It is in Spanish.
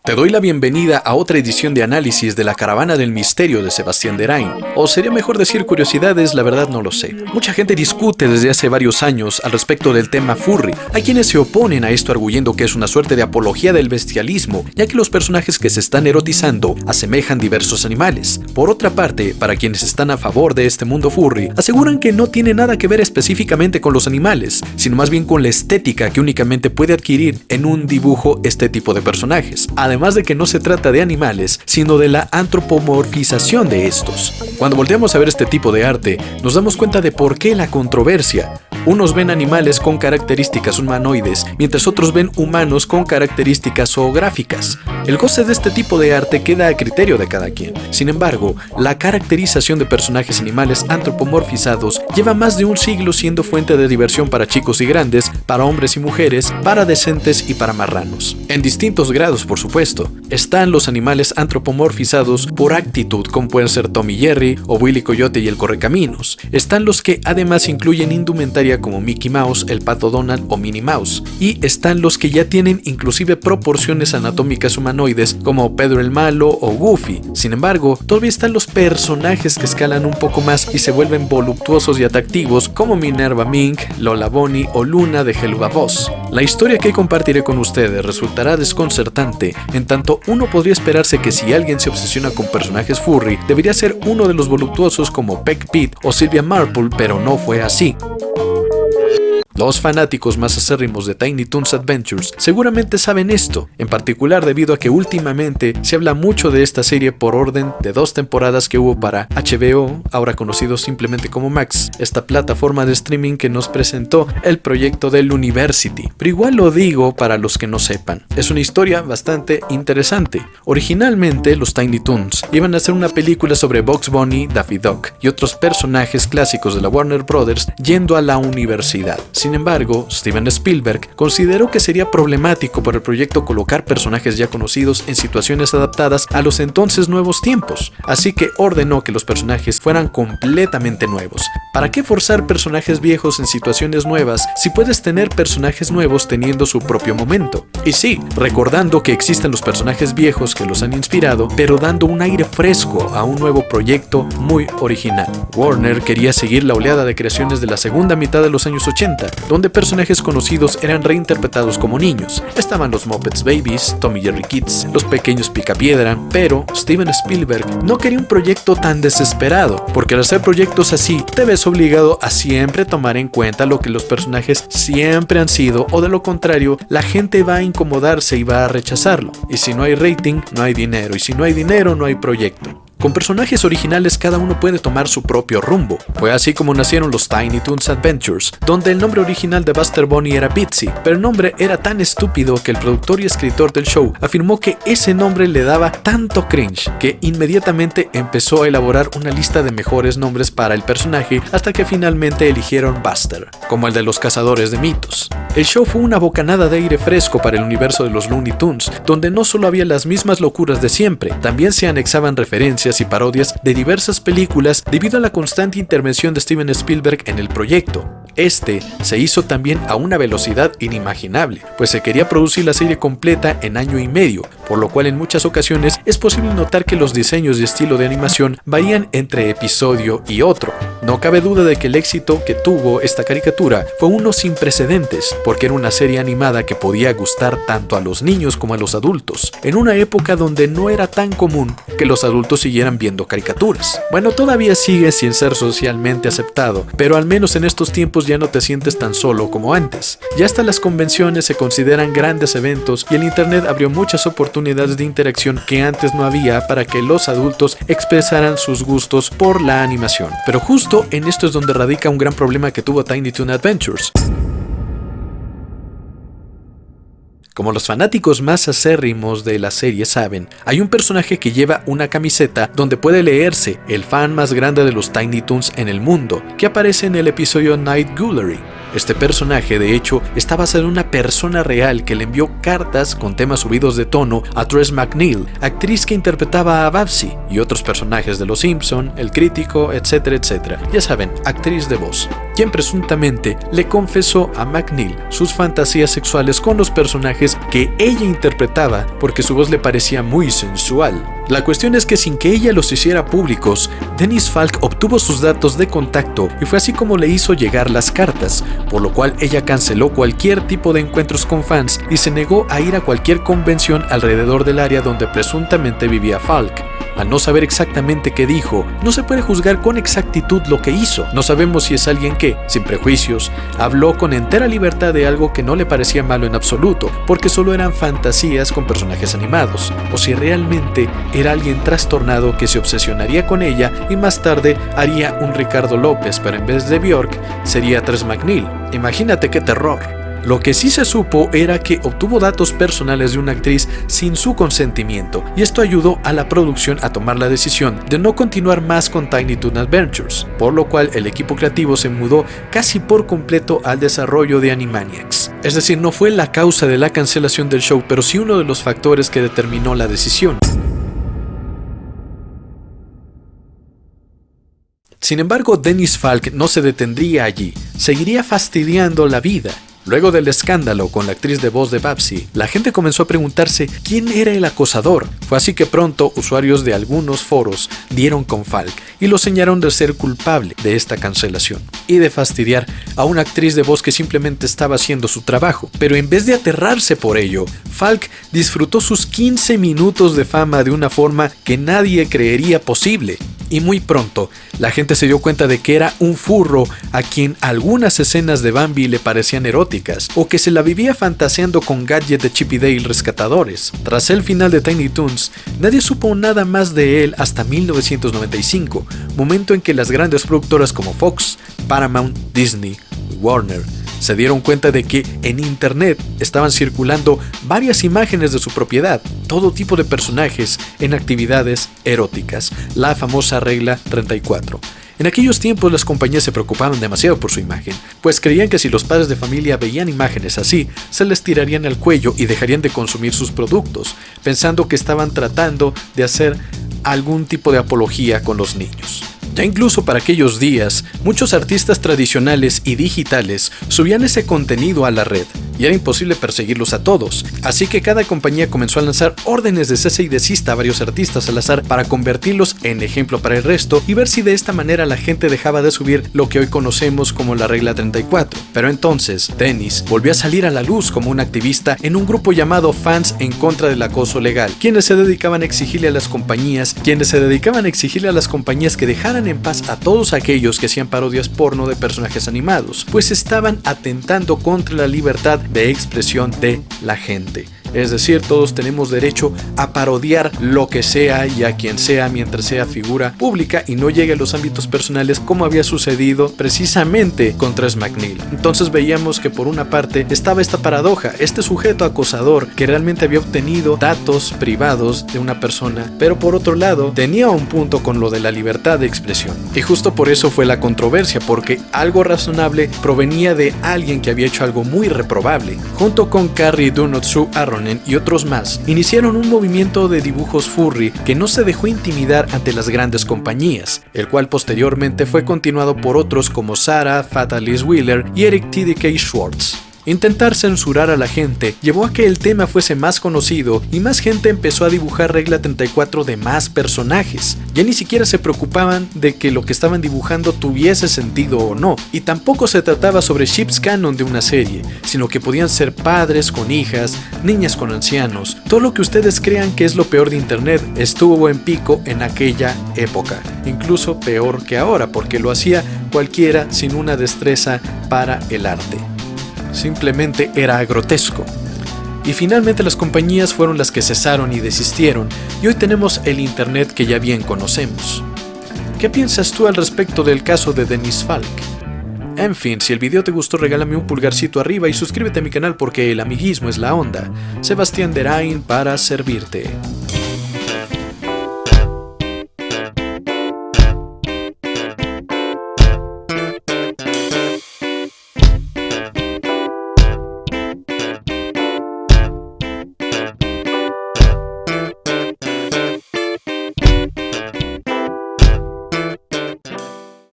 Te doy la bienvenida a otra edición de análisis de La Caravana del Misterio de Sebastián Derain. O sería mejor decir curiosidades, la verdad no lo sé. Mucha gente discute desde hace varios años al respecto del tema furry. Hay quienes se oponen a esto arguyendo que es una suerte de apología del bestialismo, ya que los personajes que se están erotizando asemejan diversos animales. Por otra parte, para quienes están a favor de este mundo furry, aseguran que no tiene nada que ver específicamente con los animales, sino más bien con la estética que únicamente puede adquirir en un dibujo este tipo de personajes. Además de que no se trata de animales, sino de la antropomorfización de estos. Cuando volteamos a ver este tipo de arte, nos damos cuenta de por qué la controversia. Unos ven animales con características humanoides, mientras otros ven humanos con características zoográficas. El goce de este tipo de arte queda a criterio de cada quien. Sin embargo, la caracterización de personajes animales antropomorfizados lleva más de un siglo siendo fuente de diversión para chicos y grandes, para hombres y mujeres, para decentes y para marranos. En distintos grados, por supuesto. Están los animales antropomorfizados por actitud, como pueden ser Tom y Jerry o Willy Coyote y el Correcaminos. Están los que además incluyen indumentaria como Mickey Mouse, el Pato Donald o Minnie Mouse. Y están los que ya tienen inclusive proporciones anatómicas humanoides como Pedro el Malo o Goofy. Sin embargo, todavía están los personajes que escalan un poco más y se vuelven voluptuosos y atractivos como Minerva Mink, Lola Bunny o Luna de Helluva Boss. La historia que compartiré con ustedes resultará desconcertante, en tanto uno podría esperarse que si alguien se obsesiona con personajes furry, debería ser uno de los voluptuosos como Peck Pete o Sylvia Marple, pero no fue así. Los fanáticos más acérrimos de Tiny Toons Adventures seguramente saben esto, en particular debido a que últimamente se habla mucho de esta serie por orden de 2 temporadas que hubo para HBO, ahora conocido simplemente como Max, esta plataforma de streaming que nos presentó el proyecto del University. Pero igual lo digo para los que no sepan, es una historia bastante interesante. Originalmente los Tiny Toons iban a hacer una película sobre Bugs Bunny, Daffy Duck y otros personajes clásicos de la Warner Brothers yendo a la universidad. Sin embargo, Steven Spielberg consideró que sería problemático para el proyecto colocar personajes ya conocidos en situaciones adaptadas a los entonces nuevos tiempos, así que ordenó que los personajes fueran completamente nuevos. ¿Para qué forzar personajes viejos en situaciones nuevas si puedes tener personajes nuevos teniendo su propio momento? Y sí, recordando que existen los personajes viejos que los han inspirado, pero dando un aire fresco a un nuevo proyecto muy original. Warner quería seguir la oleada de creaciones de la segunda mitad de los años 80, donde personajes conocidos eran reinterpretados como niños. Estaban los Muppets Babies, Tom y Jerry Kids, los pequeños Picapiedra, pero Steven Spielberg no quería un proyecto tan desesperado, porque al hacer proyectos así, te ves obligado a siempre tomar en cuenta lo que los personajes siempre han sido, o de lo contrario, la gente va a incomodarse y va a rechazarlo. Y si no hay rating, no hay dinero, y si no hay dinero, no hay proyecto. Con personajes originales cada uno puede tomar su propio rumbo. Fue así como nacieron los Tiny Toons Adventures, donde el nombre original de Buster Bunny era Bitsy, pero el nombre era tan estúpido que el productor y escritor del show afirmó que ese nombre le daba tanto cringe que inmediatamente empezó a elaborar una lista de mejores nombres para el personaje hasta que finalmente eligieron Buster, como el de los cazadores de mitos. El show fue una bocanada de aire fresco para el universo de los Looney Tunes, donde no solo había las mismas locuras de siempre, también se anexaban referencias y parodias de diversas películas debido a la constante intervención de Steven Spielberg en el proyecto. Este se hizo también a una velocidad inimaginable, pues se quería producir la serie completa en año y medio, por lo cual en muchas ocasiones es posible notar que los diseños y estilo de animación varían entre episodio y otro. No cabe duda de que el éxito que tuvo esta caricatura fue uno sin precedentes, porque era una serie animada que podía gustar tanto a los niños como a los adultos, en una época donde no era tan común que los adultos siguieran viendo caricaturas. Bueno, todavía sigue sin ser socialmente aceptado, pero al menos en estos tiempos ya no te sientes tan solo como antes. Ya hasta las convenciones se consideran grandes eventos y el internet abrió muchas oportunidades de interacción que antes no había para que los adultos expresaran sus gustos por la animación. Pero justo en esto es donde radica un gran problema que tuvo Tiny Toon Adventures. Como los fanáticos más acérrimos de la serie saben, hay un personaje que lleva una camiseta donde puede leerse el fan más grande de los Tiny Toons en el mundo, que aparece en el episodio Night Ghoulery. Este personaje, de hecho, está basado en una persona real que le envió cartas con temas subidos de tono a Tress MacNeille, actriz que interpretaba a Babsy, y otros personajes de Los Simpson, El Crítico, etcétera, etcétera. Ya saben, actriz de voz. quien presuntamente le confesó a McNeil sus fantasías sexuales con los personajes que ella interpretaba porque su voz le parecía muy sensual. La cuestión es que sin que ella los hiciera públicos, Dennis Falk obtuvo sus datos de contacto y fue así como le hizo llegar las cartas, por lo cual ella canceló cualquier tipo de encuentros con fans y se negó a ir a cualquier convención alrededor del área donde presuntamente vivía Falk. Al no saber exactamente qué dijo, no se puede juzgar con exactitud lo que hizo. No sabemos si es alguien que, sin prejuicios, habló con entera libertad de algo que no le parecía malo en absoluto, porque solo eran fantasías con personajes animados, o si realmente era alguien trastornado que se obsesionaría con ella y más tarde haría un Ricardo López, pero en vez de Björk sería Tress MacNeille. Imagínate qué terror. Lo que sí se supo era que obtuvo datos personales de una actriz sin su consentimiento, y esto ayudó a la producción a tomar la decisión de no continuar más con Tiny Toon Adventures, por lo cual el equipo creativo se mudó casi por completo al desarrollo de Animaniacs. Es decir, no fue la causa de la cancelación del show, pero sí uno de los factores que determinó la decisión. Sin embargo, Dennis Falk no se detendría allí, seguiría fastidiando la vida. Luego del escándalo con la actriz de voz de Babsy, la gente comenzó a preguntarse quién era el acosador. Fue así que pronto usuarios de algunos foros dieron con Falk y lo señalaron de ser culpable de esta cancelación y de fastidiar a una actriz de voz que simplemente estaba haciendo su trabajo. Pero en vez de aterrarse por ello, Falk disfrutó sus 15 minutos de fama de una forma que nadie creería posible. Y muy pronto, la gente se dio cuenta de que era un furro a quien algunas escenas de Bambi le parecían eróticas, o que se la vivía fantaseando con gadgets de Chip y Dale rescatadores. Tras el final de Tiny Toons, nadie supo nada más de él hasta 1995, momento en que las grandes productoras como Fox, Paramount, Disney y Warner se dieron cuenta de que en internet estaban circulando varias imágenes de su propiedad, todo tipo de personajes en actividades eróticas, la famosa regla 34. En aquellos tiempos las compañías se preocupaban demasiado por su imagen, pues creían que si los padres de familia veían imágenes así, se les tirarían al cuello y dejarían de consumir sus productos, pensando que estaban tratando de hacer algún tipo de apología con los niños. Ya incluso para aquellos días, muchos artistas tradicionales y digitales subían ese contenido a la red, y era imposible perseguirlos a todos, así que cada compañía comenzó a lanzar órdenes de cese y desista a varios artistas al azar para convertirlos en ejemplo para el resto y ver si de esta manera la gente dejaba de subir lo que hoy conocemos como la regla 34. Pero entonces, Dennis volvió a salir a la luz como un activista en un grupo llamado Fans en contra del acoso legal, quienes se dedicaban a exigirle a las compañías que dejaran en paz a todos aquellos que hacían parodias porno de personajes animados, pues estaban atentando contra la libertad de expresión de la gente. Es decir, todos tenemos derecho a parodiar lo que sea y a quien sea mientras sea figura pública y no llegue a los ámbitos personales, como había sucedido precisamente con Tress MacNeille. Entonces veíamos que por una parte estaba esta paradoja, este sujeto acosador que realmente había obtenido datos privados de una persona, pero por otro lado tenía un punto con lo de la libertad de expresión. Y justo por eso fue la controversia, porque algo razonable provenía de alguien que había hecho algo muy reprobable. Junto con Carrie Dunotsu Arronen y otros más, iniciaron un movimiento de dibujos furry que no se dejó intimidar ante las grandes compañías, el cual posteriormente fue continuado por otros como Sarah Fatalis Wheeler y Eric T.D.K. Schwartz. Intentar censurar a la gente llevó a que el tema fuese más conocido y más gente empezó a dibujar regla 34 de más personajes. Ya ni siquiera se preocupaban de que lo que estaban dibujando tuviese sentido o no, y tampoco se trataba sobre ships canon de una serie, sino que podían ser padres con hijas, niñas con ancianos. Todo lo que ustedes crean que es lo peor de internet estuvo en pico en aquella época, incluso peor que ahora, porque lo hacía cualquiera sin una destreza para el arte. Simplemente era grotesco. Y finalmente las compañías fueron las que cesaron y desistieron, y hoy tenemos el internet que ya bien conocemos. ¿Qué piensas tú al respecto del caso de Dennis Falk? En fin, si el video te gustó, regálame un pulgarcito arriba y suscríbete a mi canal porque el amiguismo es la onda. Sebastián Derain para servirte.